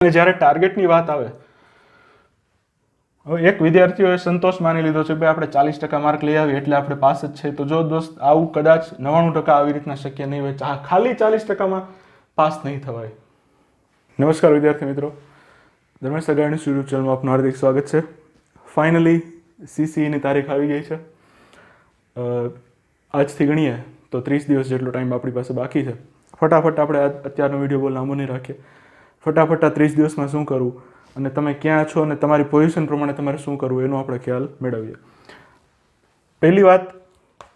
અને જ્યારે ટાર્ગેટની વાત આવે, હવે એક વિદ્યાર્થીઓએ સંતોષ માની લીધો છે કે આપણે 40% માર્ક લઈ આવીએ એટલે આપણે પાસ જ છે. તો જો દોસ્ત આવું કદાચ 99% આવી રીતના શક્ય નહીં હોય, ખાલી 40%માં પાસ નહીં થવાય. નમસ્કાર વિદ્યાર્થી મિત્રો, ધર્મેશ સગાણી યુટ્યુબ ચેનલમાં આપનું હાર્દિક સ્વાગત છે. ફાઇનલી CCEની તારીખ આવી ગઈ છે. આજથી ગણીએ તો 30 દિવસ જેટલો ટાઈમ આપણી પાસે બાકી છે. ફટાફટ આપણે અત્યારનો વિડીયો બહુ લાંબો નહીં રાખીએ. ફટાફટ આ 30 દિવસમાં શું કરવું અને તમે ક્યાં છો અને તમારી પોઝિશન પ્રમાણે તમારે શું કરવું એનો આપણે ખ્યાલ મેળવીએ. પહેલી વાત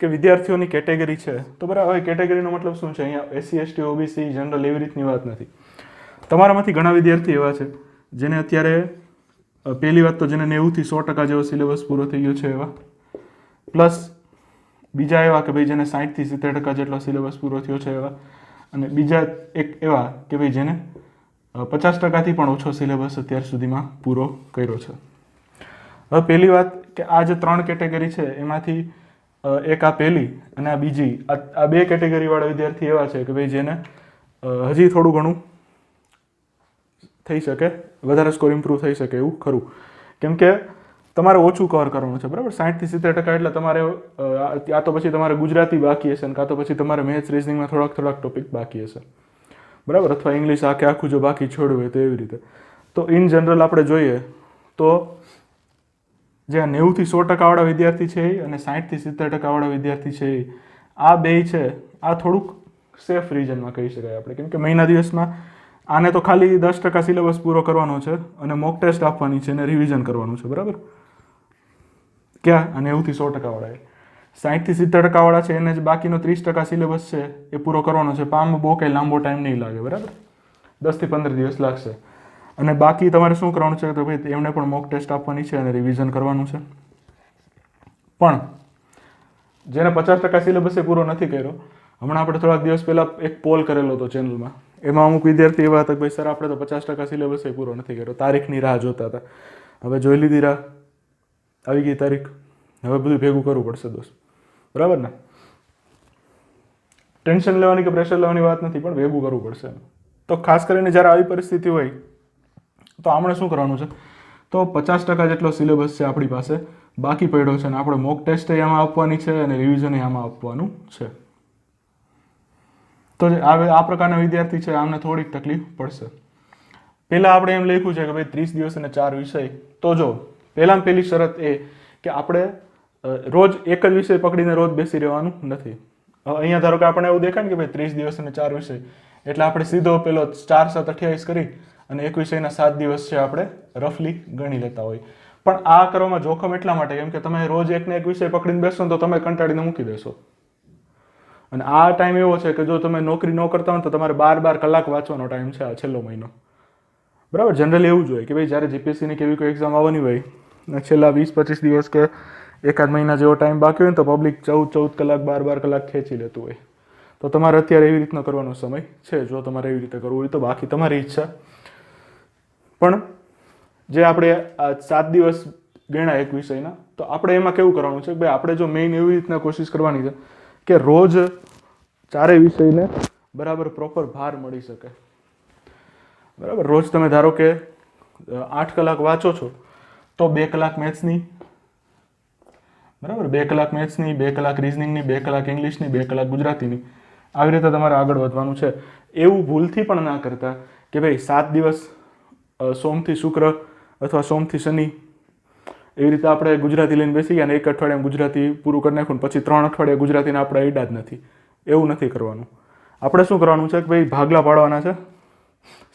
કે વિદ્યાર્થીઓની કેટેગરી છે, તો બરાબર કેટેગરીનો મતલબ શું છે? અહીંયા SC ST OBC જનરલ એવી રીતની વાત નથી. તમારામાંથી ઘણા વિદ્યાર્થી એવા છે જેને અત્યારે પહેલી વાત તો જેને 90થી 100% જેવો સિલેબસ પૂરો થઈ ગયો છે એવા, પ્લસ બીજા એવા કે ભાઈ જેને 60થી 70% જેટલો સિલેબસ પૂરો થયો છે એવા, અને બીજા એક એવા કે ભાઈ જેને 50%થી પણ ઓછો સિલેબસ અત્યાર સુધીમાં પૂરો કર્યો છે. હવે પહેલી વાત કે આ જે 3 કેટેગરી છે એમાંથી એક આ પહેલી અને આ બીજી, આ 2 કેટેગરીવાળા વિદ્યાર્થી એવા છે કે ભાઈ જેને હજી થોડું ઘણું થઈ શકે, વધારે સ્કોર ઇમ્પ્રૂવ થઈ શકે એવું ખરું. કેમ કે તમારે ઓછું કવર કરવાનું છે, બરાબર. 60થી 70% એટલે તમારે આ તો પછી તમારે ગુજરાતી બાકી હશે ને કાં તો પછી તમારે મેથ્સ રિઝનિંગમાં થોડાક ટોપિક બાકી હશે, બરાબર, અથવા ઇંગ્લિશ આખું જો બાકી છોડવું હોય તો એવી રીતે. તો ઇન જનરલ આપણે જોઈએ તો જે 90થી 100% વાળા વિદ્યાર્થી છે અને 60થી 70% વાળા વિદ્યાર્થી છે, આ બે છે, આ થોડુંક સેફ રિજનમાં કહી શકાય આપણે. કેમ કે મહિના દિવસમાં આને તો ખાલી 10% સિલેબસ પૂરો કરવાનો છે અને મોક ટેસ્ટ આપવાની છે અને રિવિઝન કરવાનું છે, બરાબર. ક્યાં? આ 90થી 100% વાળા. 60થી 70% વાળા છે એને જ બાકીનો 30% સિલેબસ છે એ પૂરો કરવાનો છે. આમાં બહુ કંઈ લાંબો ટાઈમ નહીં લાગે, બરાબર. 10થી 15 દિવસ લાગશે. અને બાકી તમારે શું કરવાનું છે તો ભાઈ એમને પણ મોક ટેસ્ટ આપવાની છે અને રિવિઝન કરવાનું છે. પણ જેને 50% સિલેબસ એ પૂરો નથી કર્યો, હમણાં આપણે થોડાક દિવસ પહેલાં એક પોલ કરેલો હતો ચેનલમાં, એમાં અમુક વિદ્યાર્થી એવા હતા કે ભાઈ સર આપણે તો 50% સિલેબસ એ પૂરો નથી કર્યો, તારીખની રાહ જોતા હતા. હવે જોઈ લીધી રાહ, આવી ગઈ તારીખ, હવે બધું ભેગું કરવું પડશે દોસ્ત, બરાબર ને. ટેન્શન લેવાની કે પ્રેશર લેવાની વાત નથી, પણ ભેગું કરવું પડશે. તો ખાસ કરીને જ્યારે આવી પરિસ્થિતિ હોય તો આપણે શું કરવાનું છે, તો 50% જેટલો સિલેબસ છે આપણી પાસે બાકી પડ્યો છે અને આપણે મોક ટેસ્ટ આમાં આપવાની છે અને રિવિઝન આમાં આપવાનું છે. તો આ પ્રકારના વિદ્યાર્થી છે આમને થોડીક તકલીફ પડશે. પહેલાં આપણે એમ લખ્યું છે કે ભાઈ 30 દિવસ અને 4 વિષય. તો જો પહેલામાં પહેલી શરત એ કે આપણે રોજ એક જ વિષય પકડીને રોજ બેસી રહેવાનું નથી. અહીંયા ધારો કે આપણે એવું દેખાય ને કે ભાઈ 30 દિવસ અને 4 વિષય એટલે આપણે સીધો પેલો 4 7 28 કરી અને એક વિષયના 7 દિવસ છે આપણે રફલી ગણી લેતા હોય. પણ આ કરવામાં જોખમ એટલા માટે કેમ કે તમે રોજ એકને એક વિષય પકડીને બેસો તો તમે કંટાળીને મૂકી દેશો. અને આ ટાઈમ એવો છે કે જો તમે નોકરી ન કરતા હો તો તમારે 12 કલાક વાંચવાનો ટાઈમ છે આ છેલ્લો મહિનો, બરાબર. જનરલી એવું જ હોય કે ભાઈ જ્યારે જીપીએસસીની કેવી કોઈ એક્ઝામ આવવાની હોય છેલ્લા 20-25 દિવસ કે એકાદ મહિના જેવો ટાઈમ બાકી હોય તો પબ્લિક 14 કલાક 12 કલાક ખેંચી લેતું હોય. તો તમારે અત્યારે એવી રીતનો કરવાનો સમય છે જો તમારે એવી રીતે કરવું હોય તો. બાકી તમારી ઈચ્છા. પણ જે આપણે આ 7 દિવસ ગણ્યા એક વિષયના, તો આપણે એમાં કેવું કરવાનું છે ભાઈ આપણે જો મેઇન એવી રીતના કોશિશ કરવાની છે કે રોજ ચારેય વિષયને બરાબર પ્રોપર ભાર મળી શકે, બરાબર. રોજ તમે ધારો કે 8 કલાક વાંચો છો તો 2 કલાક મેથ્સની, બરાબર, 2 કલાક મેથ્સની, 2 કલાક રિઝનિંગની, 2 કલાક ઇંગ્લિશની, 2 કલાક ગુજરાતીની, આવી રીતે તમારે આગળ વધવાનું છે. એવું ભૂલથી પણ ના કરતા કે ભાઈ 7 દિવસ સોમથી શુક્ર અથવા સોમથી શનિ એવી રીતે આપણે ગુજરાતી લઈને બેસી ગયા અને એક અઠવાડિયામાં ગુજરાતી પૂરું કરી નાખ્યું પછી 3 અઠવાડિયા ગુજરાતીના આપણે આઈડા જ નથી. એવું નથી કરવાનું. આપણે શું કરવાનું છે કે ભાઈ ભાગલા પાડવાના છે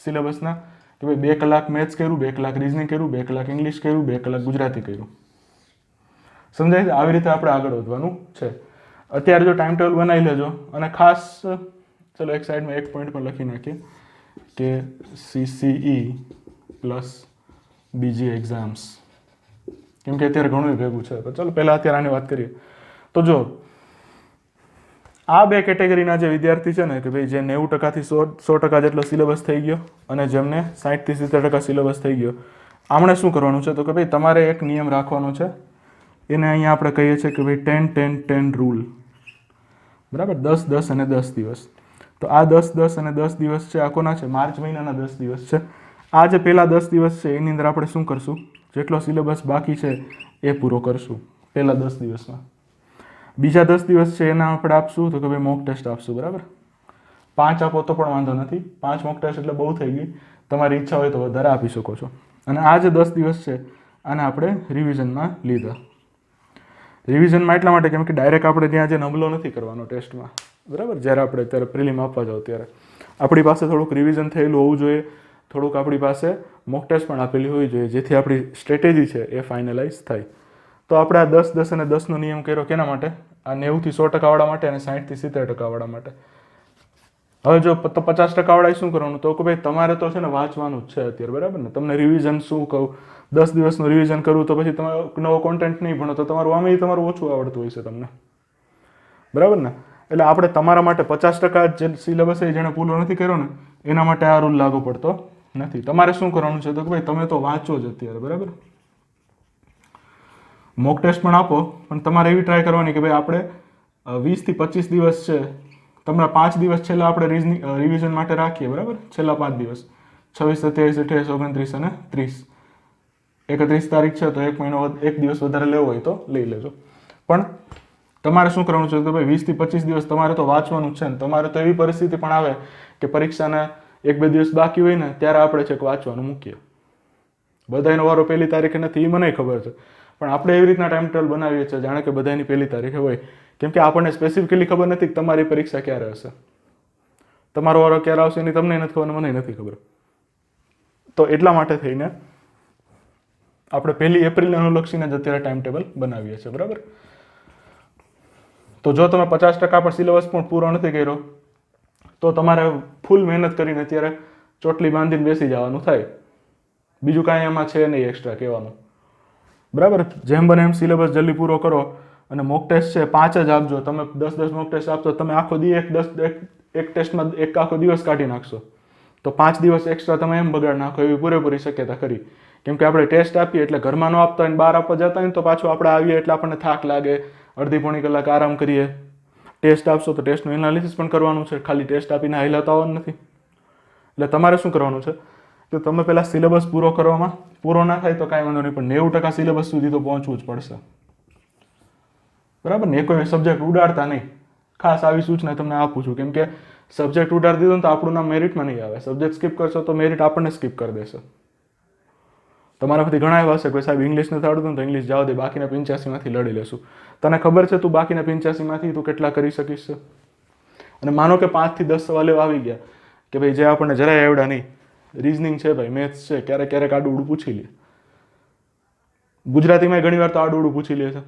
સિલેબસના, કે ભાઈ 2 કલાક મેથ્સ કર્યું, 2 કલાક રિઝનિંગ કર્યું, 2 કલાક ઇંગ્લિશ કર્યું, 2 કલાક ગુજરાતી કર્યું. સમજાય છે? આવી રીતે આપણે આગળ વધવાનું છે. અત્યારે જો ટાઈમ ટેબલ બનાવી લેજો અને ખાસ ચલો એક સાઈડમાં એક પોઈન્ટ પર લખી નાખીએ કે CCE પ્લસ બીજી એક્ઝામ્સ, કેમ કે અત્યારે ઘણું ભેગું છે. તો ચલો પહેલાં અત્યારે આની વાત કરીએ. તો જો આ 2 કેટેગરીના જે વિદ્યાર્થી છે ને કે ભાઈ જે 90%થી 100% જેટલો સિલેબસ થઈ ગયો અને જેમને 60થી 70% સિલેબસ થઈ ગયો, આમણે શું કરવાનું છે તો કે ભાઈ તમારે એક નિયમ રાખવાનો છે. એને અહીંયા આપણે કહીએ છીએ કે ભાઈ 10-10-10 રૂલ, બરાબર. 10-10 અને 10 દિવસ. તો આ 10-10 અને 10 દિવસ છે આ કોના છે? માર્ચ મહિનાના 10 દિવસ છે. આ જે પહેલા 10 દિવસ છે એની અંદર આપણે શું કરશું, જેટલો સિલેબસ બાકી છે એ પૂરો કરશું પહેલા 10 દિવસમાં. બીજા 10 દિવસ છે એના આપણે આપશું તો કે ભાઈ મોક ટેસ્ટ આપશું, બરાબર. 5 આપો તો પણ વાંધો નથી, 5 મોક ટેસ્ટ એટલે બહુ થઈ ગઈ, તમારી ઈચ્છા હોય તો વધારે આપી શકો છો. અને આ જે 10 દિવસ છે આને આપણે રિવિઝનમાં લીધા. રિવિઝનમાં એટલા માટે કેમ કે ડાયરેક્ટ આપણે ત્યાં જે નમલો નથી કરવાનો ટેસ્ટમાં, બરાબર. જ્યારે આપણે ત્યારે પ્રિલિમ આપવા જાવ ત્યારે આપણી પાસે થોડુંક રિવિઝન થયેલું હોવું જોઈએ, થોડુંક આપણી પાસે મોક ટેસ્ટ પણ આપેલી હોવી જોઈએ, જેથી આપણી સ્ટ્રેટેજી છે એ ફાઇનલાઇઝ થાય. તો આપણે આ 10, 10 અને 10નો નિયમ કર્યો કેના માટે? આ 90થી 100% વાળા માટે અને 60થી 70% વાળા માટે. હવે જો 50% વાળા શું કરવાનું, તો કે ભાઈ તમારે તો છે ને વાંચવાનું જ છે અત્યારે, બરાબર ને. તમને રિવિઝન શું કહું, 10 દિવસનું રિવિઝન કરવું તો પછી તમે નવો કોન્ટેન્ટ નહીં ભણો તો તમારું આમે તમારું ઓછું આવડતું હોય છે તમને, બરાબર ને. એટલે આપણે તમારા માટે 50% જે સિલેબસ છે જેણે પૂરો નથી કર્યો ને એના માટે આ રૂલ લાગુ પડતો નથી. તમારે શું કરવાનું છે તો કે ભાઈ તમે તો વાંચો જ અત્યારે, બરાબર. મોક ટેસ્ટ પણ આપો, પણ તમારે એવી ટ્રાય કરવાની કે ભાઈ આપણે 20થી 25 દિવસ છે, તમારા 5 દિવસ છેલ્લા આપણે રિવિઝન માટે રાખીએ, બરાબર. છેલ્લા 5 દિવસ 26, 27, 28, 29 અને 30. 31 તારીખ છે તો 1 મહિનો 1 દિવસ વધારે લેવો હોય તો લઈ લેજો. પણ તમારે શું કરવાનું છે તો ભાઈ 20થી 25 દિવસ તમારે તો વાંચવાનું જ છે ને. તમારે તો એવી પરિસ્થિતિ પણ આવે કે પરીક્ષાના 1-2 દિવસ બાકી હોય ને ત્યારે આપણે છેક વાંચવાનું મૂકીએ. બધાનો વારો 1 તારીખે નથી એ મને ખબર છે, પણ આપણે એવી રીતના ટાઈમ ટેબલ બનાવીએ છીએ જાણે કે બધાની 1 તારીખે હોય, કેમ કે આપણને સ્પેસિફિકલી ખબર નથી કે તમારી પરીક્ષા ક્યારે હશે, તમારો વારો ક્યારે આવશે એની તમને નથી ખબર, મને નથી ખબર. તો એટલા માટે થઈને આપણે 1 એપ્રિલને અનુલક્ષીને જ અત્યારે ટાઈમ ટેબલ બનાવીએ છીએ, બરાબર. તો જો તમે 50% પર સિલેબસ પણ પૂરો નથી કર્યો તો તમારે ફૂલ મહેનત કરીને અત્યારે ચોટલી બાંધીને બેસી જવાનું થાય. બીજું કાંઈ એમાં છે નહીં એક્સ્ટ્રા કહેવાનું, બરાબર. જેમ બને એમ સિલેબસ જલ્દી પૂરો કરો. અને મોક ટેસ્ટ છે 5 જ આપજો. તમે 10 મોક ટેસ્ટ આપશો, તમે આખો દી એક ટેસ્ટમાં એક આખો દિવસ કાઢી નાખશો તો 5 દિવસ એક્સ્ટ્રા તમે એમ બગાડ નાખો એવી પૂરેપૂરી શક્યતા ખરી. કેમ કે આપણે ટેસ્ટ આપીએ એટલે ઘરમાં ન આપતા હોય ને બહાર આપવા જતા હોય ને તો પાછું આપણે આવીએ એટલે આપણને થાક લાગે, અડધી પોણી કલાક આરામ કરીએ. ટેસ્ટ આપશો તો ટેસ્ટનું એનાલિસિસ પણ કરવાનું છે, ખાલી ટેસ્ટ આપીને હાઈલાતા આવવાનું નથી. એટલે તમારે શું કરવાનું છે કે તમે પહેલાં સિલેબસ પૂરો કરવામાં પૂરો ના થાય તો કાંઈ વાંધો નહીં, પણ 90% સિલેબસ સુધી તો પહોંચવું જ પડશે, બરાબર ને. એ કોઈ સબ્જેક્ટ ઉડાડતા નહીં. ખાસ આવી સૂચના તમને આપું છું, કેમ કે સબ્જેક્ટ ઉડાડી દીધો ને તો આપણું નામ મેરિટમાં નહીં આવે. સબ્જેક્ટ સ્કીપ કરશો તો મેરિટ આપણને સ્કીપ કરી દેશે. તમારામાંથી ઘણા એવા હશે કે સાહેબ ઇંગ્લિશ નથી આવડતું તો ઇંગ્લિશ જવા દે, બાકીના 85માંથી લડી લેશું. તને ખબર છે તું બાકીના 85માંથી તું કેટલા કરી શકીશ છે? અને માનો કે 5 થી 10 સવાલ એવા આવી ગયા કે ભાઈ જે આપણને જરાય આવડ્યા નહીં. રીઝનિંગ છે ભાઈ, મેથ્સ છે, ક્યારેક ક્યારેક આડું ઉડું પૂછી લે. ગુજરાતીમાં ઘણી વાર તો આડું ઉડું પૂછી લે છે.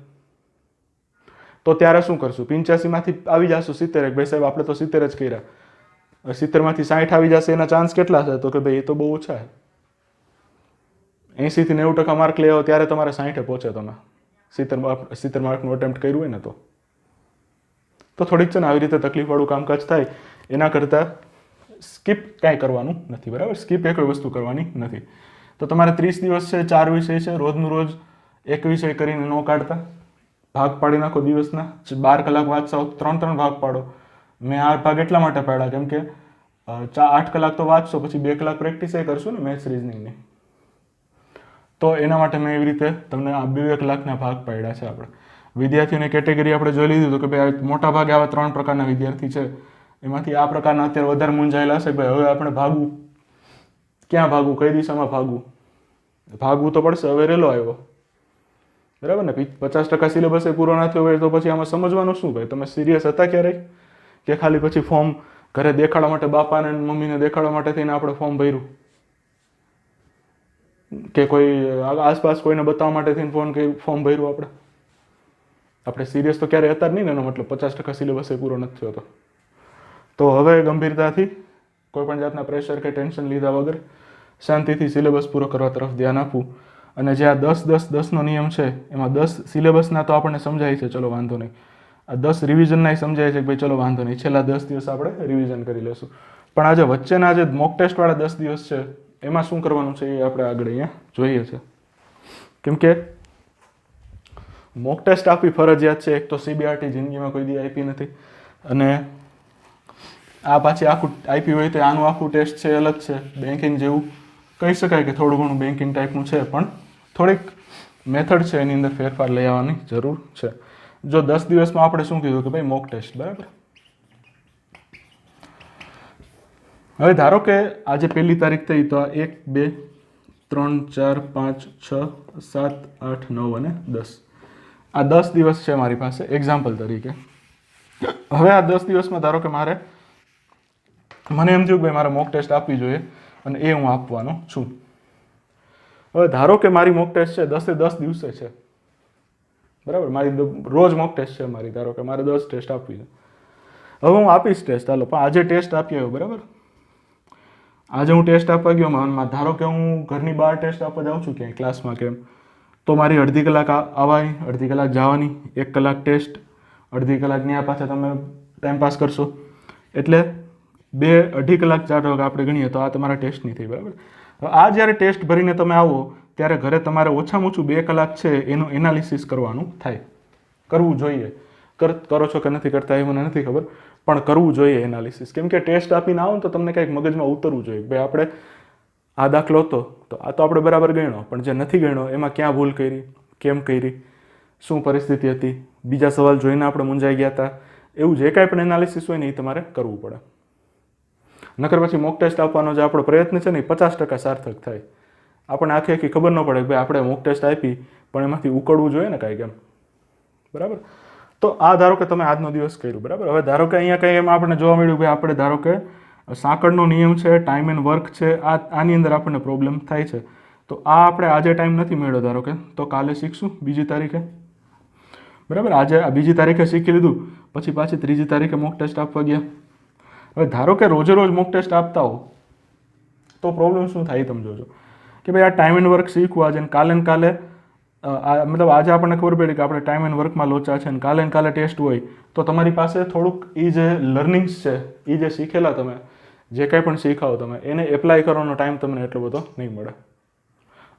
તો ત્યારે શું કરશું? 85માંથી આવી જશું 70. ભાઈ સાહેબ આપણે તો 70 જ કર્યા. 70માંથી 60 આવી જશે એના ચાન્સ કેટલા છે? તો કે ભાઈ એ તો બહુ ઓછા છે. 80 થી 90% માર્ક લેવો ત્યારે તમારે 60 પહોંચે. તમે 70 માર્કનું અટેમ્પ્ટ કર્યું હોય ને તો થોડીક છે ને આવી રીતે તકલીફવાળું કામકાજ થાય. એના કરતાં સ્કીપ કાંઈ કરવાનું નથી, બરાબર. સ્કીપ એ કોઈ વસ્તુ કરવાની નથી. તો તમારે 30 દિવસ છે, 4 વિષય છે, રોજનું રોજ એક વિષય કરીને ન કાઢતા ભાગ પાડી નાખો દિવસના. 12 કલાક વાંચશો 3 ભાગ પાડો. મેં આ ભાગ એટલા માટે પાડ્યા કેમ કે 8 કલાક તો વાંચશો, પછી 2 કલાક પ્રેક્ટિસ એ કરશું ને મેથ્સ રીઝનિંગની. તો એના માટે મેં એવી રીતે તમને આ 2 કલાકના ભાગ પાડ્યા છે. આપણે વિદ્યાર્થીઓની કેટેગરી આપણે જોઈ લીધું તો કે ભાઈ મોટા ભાગે આવા 3 પ્રકારના વિદ્યાર્થી છે. એમાંથી આ પ્રકારના અત્યારે વધારે મૂંઝાયેલા હશે. ભાઈ હવે આપણે ભાગવું ક્યાં, ભાગવું કઈ દિશામાં ભાગવું તો પડશે. હવે રેલો આવ્યો, બરાબર ને. 50% સિલેબસ એ પૂરો ના થયો હોય તો પછી આમાં સમજવાનું શું? ભાઈ તમે સિરિયસ હતા ક્યારેય? કે ખાલી પછી ફોર્મ ઘરે દેખાડવા માટે, બાપાને મમ્મીને દેખાડવા માટે થઈને આપણે ફોર્મ ભર્યું, કે કોઈ આસપાસ કોઈને બતાવવા માટે થઈને ફોર્મ ભર્યું? આપણે સિરિયસ તો ક્યારેય હતા જ નહીં ને. એનો મતલબ 50% સિલેબસ એ પૂરો નથી થયો. તો હવે ગંભીરતાથી કોઈ પણ જાતના પ્રેશર કે ટેન્શન લીધા વગર શાંતિથી સિલેબસ પૂરો કરવા તરફ ધ્યાન આપવું. અને જે આ 10-10-10નો નિયમ છે એમાં 10 સિલેબસના તો આપણને સમજાય છે, ચલો વાંધો નહીં. આ 10 રિવિઝનના સમજાય છે કે ભાઈ ચલો વાંધો નહીં, છેલ્લા 10 દિવસ આપણે રિવિઝન કરી લેશું. પણ આજે વચ્ચેના જે મોક ટેસ્ટવાળા 10 દિવસ છે એમાં શું કરવાનું છે એ આપણે આગળ અહીંયા જોઈએ છે. કેમ કે મોક ટેસ્ટ આપવી ફરજિયાત છે. એક તો CBRT જિંદગીમાં કોઈ દી આપી નથી, અને આ પાછી આખું આપી હોય તો આનું આખું ટેસ્ટ છે અલગ છે, બેન્કિંગ જેવું કહી શકાય કે થોડું ઘણું બેન્કિંગ ટાઈપનું છે, પણ થોડીક મેથડ છે એની અંદર ફેરફાર લઈ આવવાની જરૂર છે. જો 10 દિવસમાં આપણે શું કીધું કે ભાઈ મોક ટેસ્ટ, બરાબર. હવે ધારો કે આજે 1 તારીખ થઈ, તો 1 2 3 4 5 6 7 8 9 અને 10 આ 10 દિવસ છે મારી પાસે એક્ઝામ્પલ તરીકે. હવે આ 10 દિવસમાં ધારો કે મને એમ થયું કે ભાઈ મારે મોક ટેસ્ટ આપવી જોઈએ અને એ હું આપવાનો છું. હવે ધારો કે મારી મોક ટેસ્ટ છે 10 દિવસે છે, બરાબર. મારી રોજ મોક ટેસ્ટ છે મારી, ધારો કે મારે 10 ટેસ્ટ આપવી છે. હવે હું આપીશ ટેસ્ટ, હાલો. પણ આજે ટેસ્ટ આપી આવ્યો, બરાબર. આજે હું ટેસ્ટ આપવા ગયો મનમાં, ધારો કે હું ઘરની બહાર ટેસ્ટ આપવા જાઉં છું ક્યાંય ક્લાસમાં કેમ, તો મારી અડધી કલાક આવવાની, અડધી કલાક જવાની, 1 કલાક ટેસ્ટ, અડધી કલાક ત્યાં પાછા તમે ટાઈમ પાસ કરશો, એટલે 2-2.5 કલાક 4 કલાક આપણે ગણીએ તો આ તમારા ટેસ્ટની થઈ, બરાબર. હવે આ જ્યારે ટેસ્ટ ભરીને તમે આવો ત્યારે ઘરે તમારે ઓછામાં ઓછું 2 કલાક છે એનું એનાલિસિસ કરવાનું થાય. કરવું જોઈએ. કરો છો કે નથી કરતા એ મને નથી ખબર, પણ કરવું જોઈએ એનાલિસિસ. કેમ કે ટેસ્ટ આપીને આવો ને તો તમને કંઈક મગજમાં ઉતરવું જોઈએ, ભાઈ આપણે આ દાખલો હતો તો આ તો આપણે બરાબર ગણ્યો, પણ જે નથી ગણ્યો એમાં ક્યાં ભૂલ કરી, કેમ કરી, શું પરિસ્થિતિ હતી, બીજા સવાલ જોઈને આપણે મૂંઝાઈ ગયા હતા, એવું જે કાંઈ પણ એનાલિસિસ હોય ને એ તમારે કરવું પડે. નકર પછી મોક ટેસ્ટ આપવાનો જે આપણો પ્રયત્ન છે ને એ 50% સાર્થક થાય. આપણને આખી ખબર ન પડે કે ભાઈ આપણે મોક ટેસ્ટ આપી પણ એમાંથી ઉકળવું જોઈએ ને કાંઈક એમ, બરાબર. તો આ ધારો કે તમે આજનો દિવસ કર્યું, બરાબર. હવે ધારો કે અહીંયા કંઈ એમાં આપણે જોવા મળ્યું ભાઈ આપણે ધારો કે સાંકળનો નિયમ છે, ટાઈમ એન્ડ વર્ક છે, આની અંદર આપણને પ્રોબ્લેમ થાય છે. તો આ આપણે આજે ટાઈમ નથી મળ્યો ધારો કે, તો કાલે શીખશું 2જી તારીખે, બરાબર. આજે 2જી તારીખે શીખી લીધું, પછી પાછી 3જી તારીખે મોક ટેસ્ટ આપવા ગયા. હવે ધારો કે રોજે રોજ મોક ટેસ્ટ આપતા હો તો પ્રોબ્લેમ શું થાય તમે જોજો કે ભાઈ આ ટાઈમ એન્ડ વર્ક શીખવું આજે, કાલે ને કાલે મતલબ આજે આપણને ખબર પડી કે આપણે ટાઈમ એન્ડ વર્કમાં લોચા છે, અને કાલે ને કાલે ટેસ્ટ હોય, તો તમારી પાસે થોડુંક એ જે લર્નિંગ્સ છે, એ જે શીખેલા તમે જે કાંઈ પણ શીખાવો તમે એને એપ્લાય કરવાનો ટાઈમ તમને એટલો બધો નહીં મળે.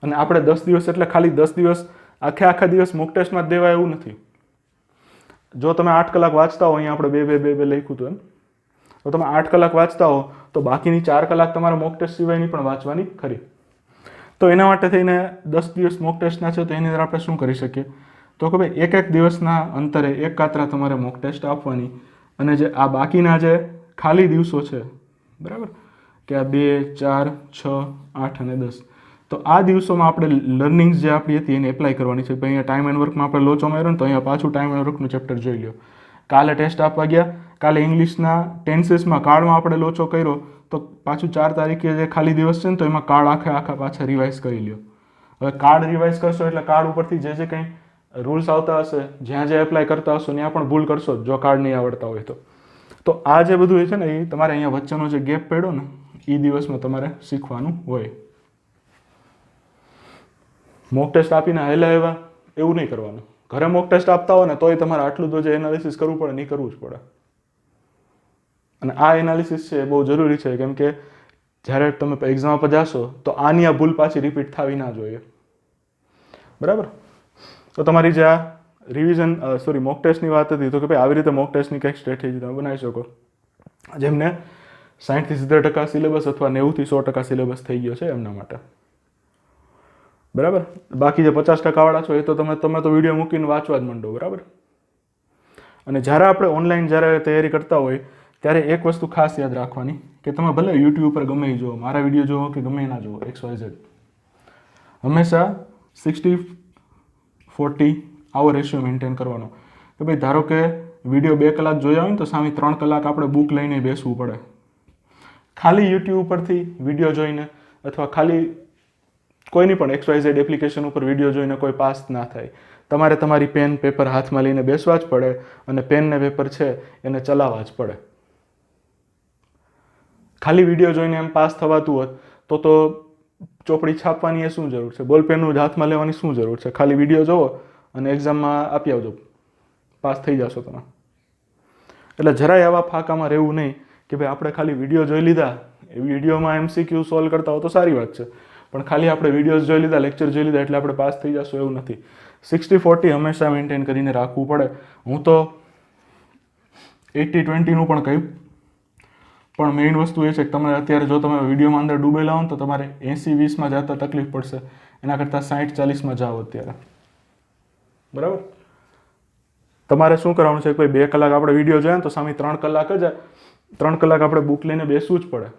અને આપણે 10 દિવસ એટલે ખાલી 10 દિવસ આખા દિવસ મોક ટેસ્ટમાં જ દેવાય એવું નથી. જો તમે 8 કલાક વાંચતા હો, અહીંયા આપણે 2 લખ્યું હતું એમ, તો તમે 8 કલાક વાંચતા હો તો બાકીની 4 કલાક તમારે મોક ટેસ્ટ સિવાયની પણ વાંચવાની ખરી. તો એના માટે થઈને 10 દિવસ મોક ટેસ્ટના છે, તો એની અંદર આપણે શું કરી શકીએ, તો કે ભાઈ એક દિવસના અંતરે એક કાતરા તમારે મોક ટેસ્ટ આપવાની, અને જે આ બાકીના જે ખાલી દિવસો છે, બરાબર, કે આ 2 4 6 8 અને 10, તો આ દિવસોમાં આપણે લર્નિંગ્સ જે આપણી હતી એને એપ્લાય કરવાની છે. અહીંયા ટાઈમ એન્ડ વર્કમાં આપણે લોચો માર્યો ને, તો અહીંયા પાછું ટાઈમ એન્ડ વર્કનું ચેપ્ટર જોઈ લો. કાલે ટેસ્ટ આપવા ગયા, કાલે ઇંગ્લિશના ટેન્સીસમાં કાળમાં આપણે લોચો કર્યો, તો પાછું 4 તારીખે જે ખાલી દિવસ છે ને, તો એમાં કાળ આખા પાછા રિવાઇઝ કરી લ્યો. હવે કાર્ડ રિવાઇઝ કરશો એટલે કાર્ડ ઉપરથી જે કંઈ રૂલ્સ આવતા હશે, જ્યાં જે એપ્લાય કરતા હશો ત્યાં પણ ભૂલ કરશો જો કાર્ડ નહીં આવડતા હોય તો. તો આ જે બધું છે ને એ તમારે અહીંયા વચ્ચેનો જે ગેપ પડ્યો ને એ દિવસમાં તમારે શીખવાનું હોય. મોક ટેસ્ટ આપીને હાલ્યા એવા એવું નહીં કરવાનું. ઘરે મોક ટેસ્ટ આપતા હોય ને તોય તમારે આટલું તો જે એનાલિસિસ કરવું પડે નહીં કરવું જ પડે. અને આ એનાલિસિસ છે એ બહુ જરૂરી છે, કેમ કે જ્યારે તમે એક્ઝામ પર જાશો તો આની આ ભૂલ પાછી રિપીટ થવી ના જોઈએ, બરાબર. તો તમારી જે આ રિવિઝન મોક ટેસ્ટની વાત હતી, તો કે ભાઈ આવી રીતે મોક ટેસ્ટની કંઈક સ્ટ્રેટેજી તમે બનાવી શકો જેમને 60 થી 70% સિલેબસ અથવા 90 થી 100% સિલેબસ થઈ ગયો છે એમના માટે, બરાબર. બાકી જે 50% વાળા છો એ તો તમે તો વિડીયો મૂકીને વાંચવા જ માંડો, બરાબર. અને જ્યારે આપણે ઓનલાઈન જ્યારે તૈયારી કરતા હોય ત્યારે એક વસ્તુ ખાસ યાદ રાખવાની કે તમે ભલે યુટ્યુબ પર ગમે જુઓ, મારા વિડીયો જુઓ કે ગમે ના જુઓ, XYZ, હંમેશા 60-40 આવો રેશિયો મેન્ટેન કરવાનો. કે ભાઈ ધારો કે વિડીયો 2 કલાક જોયા હોય ને તો સામે 3 કલાક આપણે બુક લઈને બેસવું પડે. ખાલી યુટ્યુબ પરથી વિડીયો જોઈને અથવા ખાલી કોઈની પણ XYZ એપ્લિકેશન ઉપર વિડીયો જોઈને કોઈ પાસ ના થાય. તમારે તમારી પેન પેપર હાથમાં લઈને બેસવા જ પડે, અને પેન ને પેપર છે એને ચલાવવા જ પડે. ખાલી વિડીયો જોઈને એમ પાસ થવાતું હોત તો ચોપડી છાપવાની એ શું જરૂર છે, બોલપેનનું હાથમાં લેવાની શું જરૂર છે. ખાલી વિડીયો જોવો અને એક્ઝામમાં આપી આવજો, પાસ થઈ જશો તમે. એટલે જરાય આવા ફાંકામાં રહેવું નહીં કે ભાઈ આપણે ખાલી વિડીયો જોઈ લીધા, એ વિડીયોમાં MCQ સોલ્વ કરતા હો તો સારી વાત છે, પણ ખાલી આપણે વિડીયોઝ જોઈ લીધા, લેક્ચર જોઈ લીધા એટલે આપણે પાસ થઈ જશું એવું નથી. 60-40 હંમેશા મેન્ટેન કરીને રાખવું પડે. હું તો 80-20નું પણ કહ્યું, પણ મેઇન વસ્તુ એ છે કે તમે અત્યારે જો તમે વિડીયોમાં અંદર ડૂબેલા હો ને તો તમારે 80-20માં જતા તકલીફ પડશે, એના કરતાં 60-40માં જાઓ અત્યારે, બરાબર. તમારે શું કરવાનું છે કે ભાઈ 2 કલાક આપણે વિડીયો જોઈએ ને તો સામે 3 કલાક જ 3 કલાક આપણે બુક લઈને બેસવું જ પડે.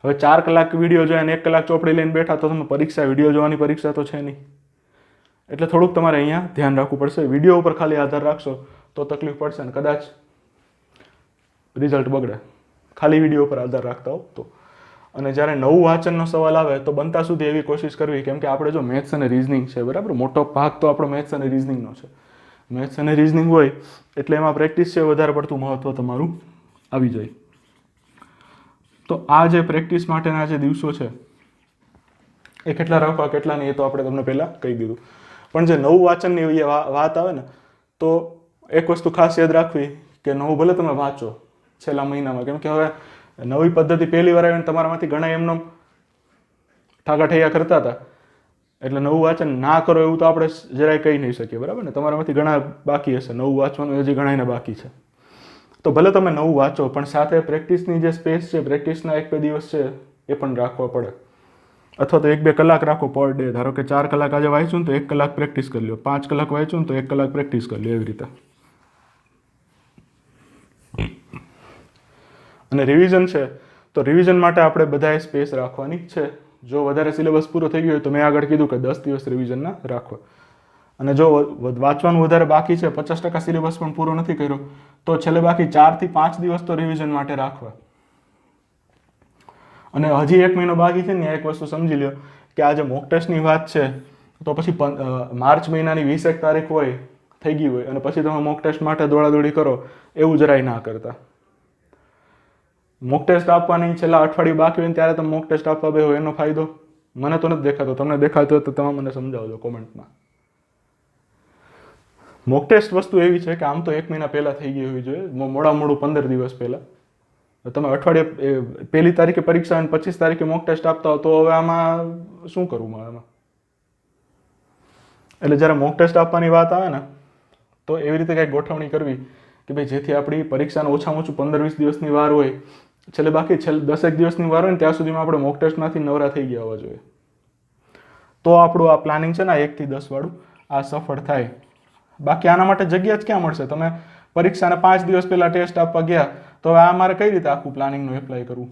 હવે 4 કલાક વિડીયો જોઈએ અને 1 કલાક ચોપડી લઈને બેઠા તો તમે પરીક્ષા વિડીયો જોવાની પરીક્ષા તો છે નહીં. એટલે થોડુંક તમારે અહીંયા ધ્યાન રાખવું પડશે. વિડીયો ઉપર ખાલી આધાર રાખશો તો તકલીફ પડશે ને કદાચ રિઝલ્ટ બગડે, ખાલી વિડીયો ઉપર આધાર રાખતા હો તો. અને જ્યારે નવું વાંચનનો સવાલ આવે તો બનતા સુધી એવી કોશિશ કરવી, કેમ કે આપણે જો મેથ્સ અને રિઝનિંગ છે, બરાબર, મોટો ભાગ તો આપણો મેથ્સ અને રિઝનિંગનો છે. મેથ્સ અને રિઝનિંગ હોય એટલે એમાં પ્રેક્ટિસ છે વધારે પડતું મહત્વ તમારું આવી જાય. તો આ જે પ્રેક્ટિસ માટેના જે દિવસો છે એ કેટલા રાખવા કેટલા નહીં એ તો આપણે તમને પહેલાં કહી દીધું. પણ જે નવું વાંચનની વાત આવે ને તો એક વસ્તુ ખાસ યાદ રાખવી કે નવું ભલે તમે વાંચો છેલ્લા મહિનામાં, કેમ કે હવે નવી પદ્ધતિ પહેલી વાર આવીને તમારામાંથી ઘણા એમનો ઠાકાઠૈયા કરતા હતા, એટલે નવું વાંચન ના કરો એવું તો આપણે જરાય કહી નહીં શકીએ, બરાબર ને. તમારામાંથી ઘણા બાકી હશે, નવું વાંચવાનું હજી ઘણાને બાકી છે. તો ભલે તમે નવું વાંચો પણ સાથે પ્રેક્ટિસની જે સ્પેસ છે, પ્રેક્ટિસના 1-2 દિવસ છે એ પણ રાખવા પડે. અથવા તો 1-2 કલાક રાખો પર ડે. ધારો કે 4 કલાક આજે વાંચ્યું ને તો 1 કલાક પ્રેક્ટિસ કરી લો, 5 કલાક વાંચ્યું ને તો 1 કલાક પ્રેક્ટિસ કરી લો, એવી રીતે. અને રિવિઝન છે તો રિવિઝન માટે આપણે બધાએ સ્પેસ રાખવાની છે. જો વધારે સિલેબસ પૂરો થઈ ગયો હોય તો મેં આગળ કીધું કે 10 દિવસ રિવિઝનના રાખવા. અને જો વાંચવાનું વધારે બાકી છે, 50% સિલેબસ પણ પૂરો નથી કર્યો, તો છેલ્લે બાકી 4 થી 5 દિવસ તો રિવિઝન માટે રાખવા. અને હજી 1 મહિનો બાકી છે ને, એક વસ્તુ સમજી લો કે આ જે મોક ટેસ્ટની વાત છે તો પછી માર્ચ મહિનાની 21 તારીખ હોય થઈ ગઈ હોય અને પછી તમે મોક ટેસ્ટ માટે દોડાદોડી કરો, એવું જરાય ના કરતા. મોક ટેસ્ટ આપવાની છેલ્લા અઠવાડિયું બાકી હોય ત્યારે તમે મોક ટેસ્ટ આપવા બેહો, એનો ફાયદો મને તો નથી દેખાતો. તમને દેખાતો હોય તો તમે મને સમજાવજો કોમેન્ટમાં. મોક ટેસ્ટ વસ્તુ એવી છે કે આમ તો 1 મહિના પહેલાં થઈ ગઈ હોવી જોઈએ, મોડું 15 દિવસ પહેલાં. તમે અઠવાડિયે 1 તારીખે પરીક્ષા અને 25 તારીખે મોક ટેસ્ટ આપતા હો તો હવે આમાં શું કરવું મારે એમાં? એટલે જ્યારે મોક ટેસ્ટ આપવાની વાત આવે ને તો એવી રીતે કંઈક ગોઠવણી કરવી કે ભાઈ જેથી આપણી પરીક્ષાનો ઓછામાં ઓછું 15-20 દિવસની વાર હોય, છેલ્લે 10-1 દિવસની વાર હોય ને ત્યાં સુધીમાં આપણે મોક ટેસ્ટમાંથી નવરા થઈ ગયા હોવા જોઈએ. તો આપણું આ પ્લાનિંગ છે ને 1 થી 10 વાળું આ સફળ થાય. બાકી આના માટે જગ્યા જ ક્યાં મળશે? તમે પરીક્ષાના 5 દિવસ પહેલા ટેસ્ટ આપવા ગયા તો હવે આ મારે કઈ રીતે આખું પ્લાનિંગનું એપ્લાય કરવું?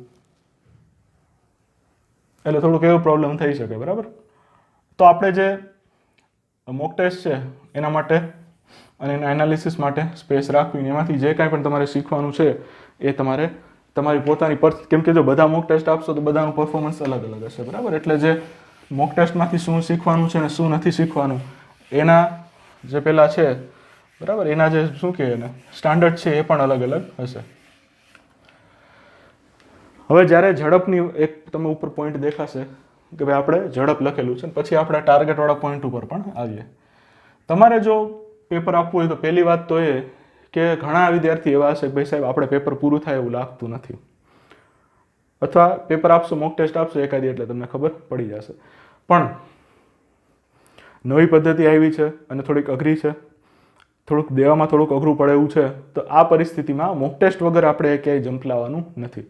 એટલે થોડુંક એવો પ્રોબ્લેમ થઈ શકે, બરાબર. તો આપણે જે મોક ટેસ્ટ છે એના માટે અને એના એનાલિસિસ માટે સ્પેસ રાખવી, એમાંથી જે કાંઈ પણ તમારે શીખવાનું છે એ તમારે તમારી પોતાની કેમ કે જો બધા મોક ટેસ્ટ આપશો તો બધાનું પરફોર્મન્સ અલગ અલગ હશે, બરાબર. એટલે જે મોક ટેસ્ટમાંથી શું શીખવાનું છે અને શું નથી શીખવાનું એના જે પેલા છે, બરાબર, એના જે શું કહે એને સ્ટાન્ડર્ડ છે એ પણ અલગ અલગ હશે. હવે જ્યારે ઝડપની એક તમે ઉપર પોઈન્ટ દેખાશે કે ભાઈ આપણે ઝડપ લખેલું છે, પછી આપણે ટાર્ગેટવાળા પોઈન્ટ ઉપર પણ આવીએ. તમારે જો પેપર આપવું હોય તો પહેલી વાત તો એ કે ઘણા વિદ્યાર્થી એવા હશે કે ભાઈ સાહેબ આપણે પેપર પૂરું થાય એવું લાગતું નથી, અથવા પેપર આપશો મોક ટેસ્ટ આપશો એકાદી એટલે તમને ખબર પડી જશે. પણ નવી પદ્ધતિ આવી છે અને થોડીક અઘરી છે, થોડુંક દેવામાં થોડુંક અઘરું પડે એવું છે, તો આ પરિસ્થિતિમાં મોક ટેસ્ટ વગર આપણે ક્યાંય જંપલાવાનું નથી.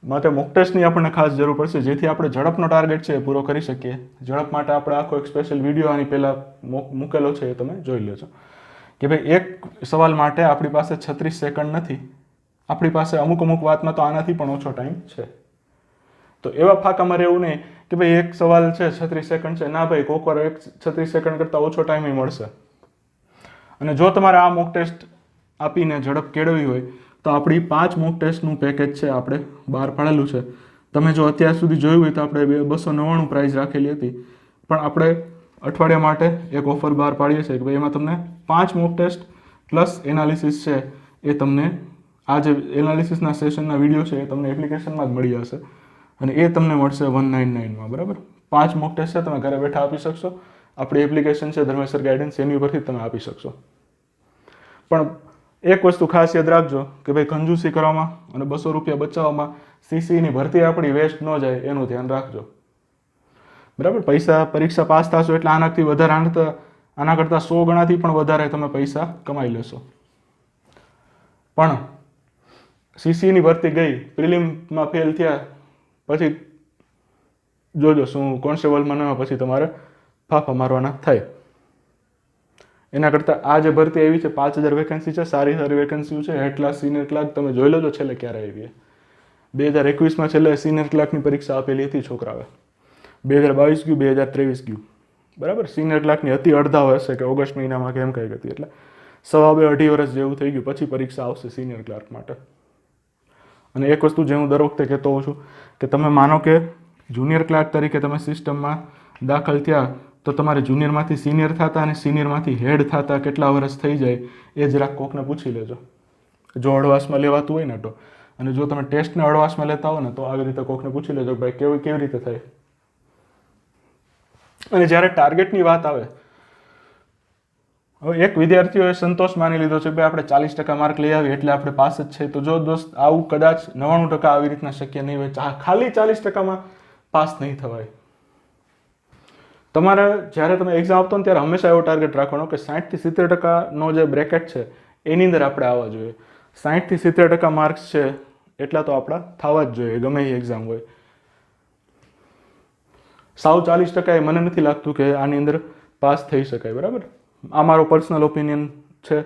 માટે મોક ટેસ્ટની આપણને ખાસ જરૂર પડશે જેથી આપણે ઝડપનો ટાર્ગેટ છે એ પૂરો કરી શકીએ. ઝડપ માટે આપણે આખો એક સ્પેશિયલ વિડીયો આની પહેલાં મૂકેલો છે, એ તમે જોઈ લેજો કે ભાઈ એક સવાલ માટે આપણી પાસે 36 સેકન્ડ નથી, આપણી પાસે અમુક વાતમાં તો આનાથી પણ ઓછો ટાઈમ છે. તો એવા ફાંકામાં રહેવું નહીં કે ભાઈ એક સવાલ છે 36 સેકન્ડ છે, ના ભાઈ કોઈક વાર 36 સેકન્ડ કરતાં ઓછો ટાઈમ મળશે. અને જો તમારે આ મોક ટેસ્ટ આપીને ઝડપ કેળવી હોય તો આપણી 5 મોક ટેસ્ટનું પેકેજ છે આપણે બહાર પાડેલું છે. તમે જો અત્યાર સુધી જોયું હોય તો આપણે 299 પ્રાઇસ રાખેલી હતી, પણ આપણે અઠવાડિયા માટે એક ઓફર બહાર પાડીએ છીએ કે ભાઈ એમાં તમને 5 મોક ટેસ્ટ પ્લસ એનાલિસિસ છે એ તમને આ જે એનાલિસિસના સેશનના વિડીયો છે એ તમને એપ્લિકેશનમાં જ મળી જશે અને એ તમને મળશે 199માં, બરાબર. 5 મોક ટેસ્ટ છે તમે ઘરે બેઠા આપી શકશો. આપણી એપ્લિકેશન છે ધર્મેશ્વર ગાઈડન્સ, એની ઉપરથી તમે આપી શકશો. પણ એક વસ્તુ ખાસ યાદ રાખજો કે ભાઈ કંજૂસી કરવામાં અને 200 રૂપિયા બચાવવામાં સીસીની ભરતી આપણી વેસ્ટ ન જાય એનું ધ્યાન રાખજો, બરાબર. પરીક્ષા પાસ થશો એટલે આનાથી વધારે આના કરતાં 100 ગણાથી પણ વધારે તમે પૈસા કમાઈ લેશો. પણ સીસીની ભરતી ગઈ, પ્રિલિમમાં ફેલ થયા, પછી જોજો શું કોન્સ્ટેબલમાં ન પછી તમારે ફાફા મારવાના થાય. એના કરતાં આ જે ભરતી આવી છે 5000 વેકેન્સી છે, સારી વેકેન્સીઓ છે. હેડ ક્લાસ સિનિયર ક્લાર્ક તમે જોઈ લેજો છેલ્લે ક્યારે આવી. 2021માં છેલ્લે સિનિયર ક્લાર્કની પરીક્ષા આપેલી હતી છોકરાઓએ. 2022 ગયું, 2023 ગયું, બરાબર. સિનિયર ક્લાર્કની હતી અડધા વર્ષે કે ઓગસ્ટ મહિનામાં કે એમ કંઈક હતી, એટલે 2.5-2.5 વર્ષ જેવું થઈ ગયું. પછી પરીક્ષા આવશે સિનિયર ક્લાર્ક માટે. અને એક વસ્તુ જે હું દર વખતે કહેતો હોઉં છું કે તમે માનો કે જુનિયર ક્લાર્ક તરીકે તમે સિસ્ટમમાં દાખલ થયા, તો તમારે જુનિયરમાંથી સિનિયર થતા અને સિનિયરમાંથી હેડ થતા કેટલા વર્ષ થઈ જાય એ જરાક કોકને પૂછી લેજો, જો અડવાશમાં લેવાતું હોય ને તો. અને જો તમે ટેસ્ટને અડવાશમાં લેતા હો ને તો આવી રીતે કોકને પૂછી લેજો ભાઈ કેવી રીતે થાય. અને જ્યારે ટાર્ગેટની વાત આવે, હવે એક વિદ્યાર્થીઓએ સંતોષ માની લીધો છે કે આપણે 40% માર્ક લઈ આવીએ એટલે આપણે પાસ જ છે. તો જો દોસ્ત આવું કદાચ 99% આવી રીતના શક્ય નહીં હોય, ખાલી 40%માં પાસ નહીં થવાય. તમારે જ્યારે તમે એક્ઝામ આપતો ને ત્યારે હંમેશા એવો ટાર્ગેટ રાખવાનો કે 60 થી 70%નો જે બ્રેકેટ છે એની અંદર આપણે આવવા જોઈએ. 60 થી 70% માર્ક્સ છે એટલા તો આપણા થવા જ જોઈએ ગમે એ એક્ઝામ હોય. સાવ 40% એ મને નથી લાગતું કે આની અંદર પાસ થઈ શકાય, બરાબર. આ મારો પર્સનલ ઓપિનિયન છે.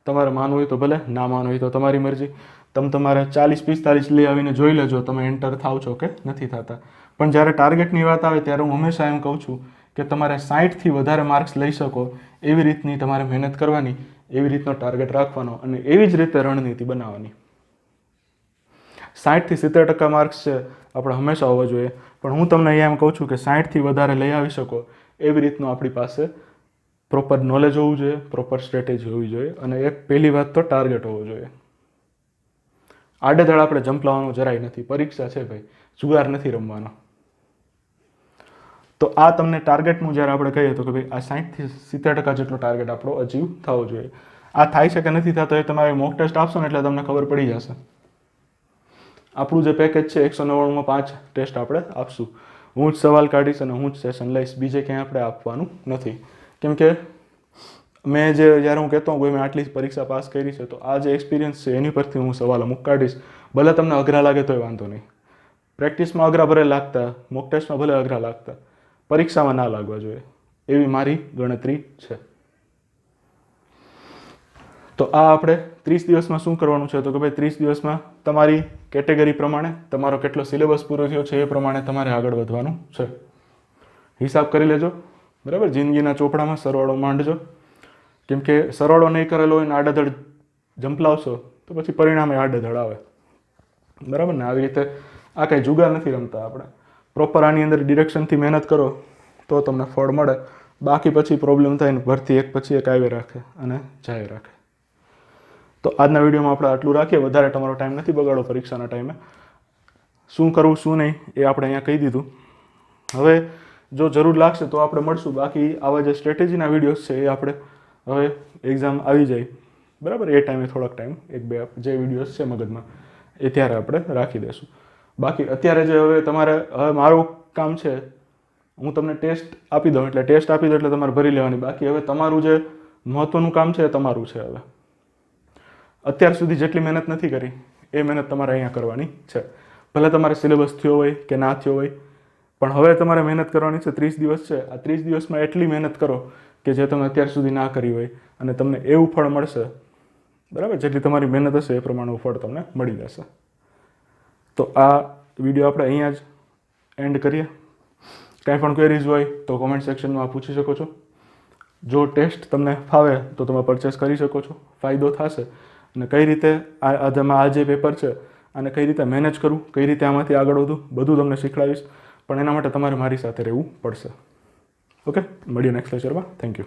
તમારે માનવું હોય તો ભલે, ના માનવું હોય તો તમારી મરજી. તમારે 40-45 લઈ આવીને જોઈ લેજો તમે એન્ટર થાવ છો કે નથી થતા. પણ જ્યારે ટાર્ગેટની વાત આવે ત્યારે હું હંમેશા એમ કહું છું કે તમારે 60થી વધારે માર્ક્સ લઈ શકો એવી રીતની તમારે મહેનત કરવાની, એવી રીતનો ટાર્ગેટ રાખવાનો અને એવી જ રીતે રણનીતિ બનાવવાની. 60થી 70% માર્ક્સ છે આપણે હંમેશા હોવા જોઈએ, પણ હું તમને અહીંયા એમ કહું છું કે 60થી વધારે લઈ આવી શકો એવી રીતનું આપણી પાસે પ્રોપર નોલેજ હોવું જોઈએ, પ્રોપર સ્ટ્રેટેજી હોવી જોઈએ. અને એક પહેલી વાત તો ટાર્ગેટ હોવો જોઈએ. આડેધડ આપણે જંપ લાવવાનું જરાય નથી. પરીક્ષા છે ભાઈ, જુગાર નથી રમવાનો. તો આ તમને ટાર્ગેટનું જ્યારે આપણે કહીએ તો કે ભાઈ આ 60થી 70% જેટલો ટાર્ગેટ આપણો અચીવ થવો જોઈએ. આ થાય છે કે નથી થતો એ તમારે મોક ટેસ્ટ આપશો ને એટલે તમને ખબર પડી જશે. આપણું જે પેકેજ છે 199માં 5 ટેસ્ટ આપણે આપશું. હું જ સવાલ કાઢીશ અને હું જ સેશન લઈશ, બીજે ક્યાંય આપણે આપવાનું નથી. કેમ કે મેં જ્યારે હું કહેતો હોઉં મેં આટલી પરીક્ષા પાસ કરી છે તો આ જે એક્સપિરિયન્સ છે એની પરથી હું સવાલ અમુક કાઢીશ. ભલે તમને અઘરા લાગે તોય વાંધો નહીં. પ્રેક્ટિસમાં અઘરા ભલે લાગતા, મોક ટેસ્ટમાં ભલે અઘરા લાગતા, પરીક્ષામાં ના લાગવા જોઈએ એવી મારી ગણતરી છે. તો આ આપણે 30 દિવસમાં શું કરવાનું છે તો કે ભાઈ 30 દિવસમાં તમારી કેટેગરી પ્રમાણે તમારો કેટલો સિલેબસ પૂરો થયો છે એ પ્રમાણે તમારે આગળ વધવાનું છે. હિસાબ કરી લેજો, બરાબર. જિંદગીના ચોપડામાં સરવાળો માંડજો. કેમ કે સરવાળો નહીં કરેલો હોય ને આડેધડ જંપ લાવશો તો પછી પરિણામે આડેધડ આવે, બરાબર ને. આવી રીતે આ કંઈ જુગાર નથી રમતા આપણે. પ્રોપર આની અંદર ડિરેક્શનથી મહેનત કરો તો તમને ફળ મળે. બાકી પછી પ્રોબ્લેમ થાય ને ભરતી એક પછી એક આવી રાખે અને જાય રાખે. તો આજના વિડીયોમાં આપણે આટલું રાખીએ. વધારે તમારો ટાઈમ નથી બગાડો પરીક્ષાના ટાઈમે. શું કરવું શું નહીં એ આપણે અહીંયા કહી દીધું. હવે જો જરૂર લાગશે તો આપણે મળશું. બાકી આવા જે સ્ટ્રેટેજીના વિડીયોઝ છે એ આપણે હવે એક્ઝામ આવી જાય, બરાબર, એ ટાઈમે થોડાક ટાઈમ 1-2 જે વિડીયોઝ છે મગજમાં એ ત્યારે આપણે રાખી દઈશું. બાકી અત્યારે જે હવે તમારે હવે મારું કામ છે હું તમને ટેસ્ટ આપી દઉં એટલે ટેસ્ટ આપી દઉં એટલે તમારે ભરી લેવાની. બાકી હવે તમારું જે મહત્ત્વનું કામ છે એ તમારું છે. હવે અત્યાર સુધી જેટલી મહેનત નથી કરી એ મહેનત તમારે અહીંયા કરવાની છે. ભલે તમારે સિલેબસ થયો હોય કે ના થયો હોય, પણ હવે તમારે મહેનત કરવાની છે. 30 દિવસ છે. આ 30 દિવસમાં એટલી મહેનત કરો કે જે તમે અત્યાર સુધી ના કરી હોય અને તમને એવું ફળ મળશે, બરાબર. જેટલી તમારી મહેનત હશે એ પ્રમાણેનું ફળ તમને મળી જશે. તો આ વિડીયો આપણે અહીંયા જ એન્ડ કરીએ. કાંઈ પણ ક્વેરીઝ હોય તો કોમેન્ટ સેક્શનમાં પૂછી શકો છો. જો ટેસ્ટ તમને ફાવે તો તમે પરચેસ કરી શકો છો, ફાયદો થશે. અને કઈ રીતે આ જે પેપર છે આને કઈ રીતે મેનેજ કરવું, કઈ રીતે આમાંથી આગળ વધવું, બધું તમને શીખવાડીશ. પણ એના માટે તમારે મારી સાથે રહેવું પડશે. ઓકે, મળીએ નેક્સ્ટ લેક્ચરમાં. Thank you.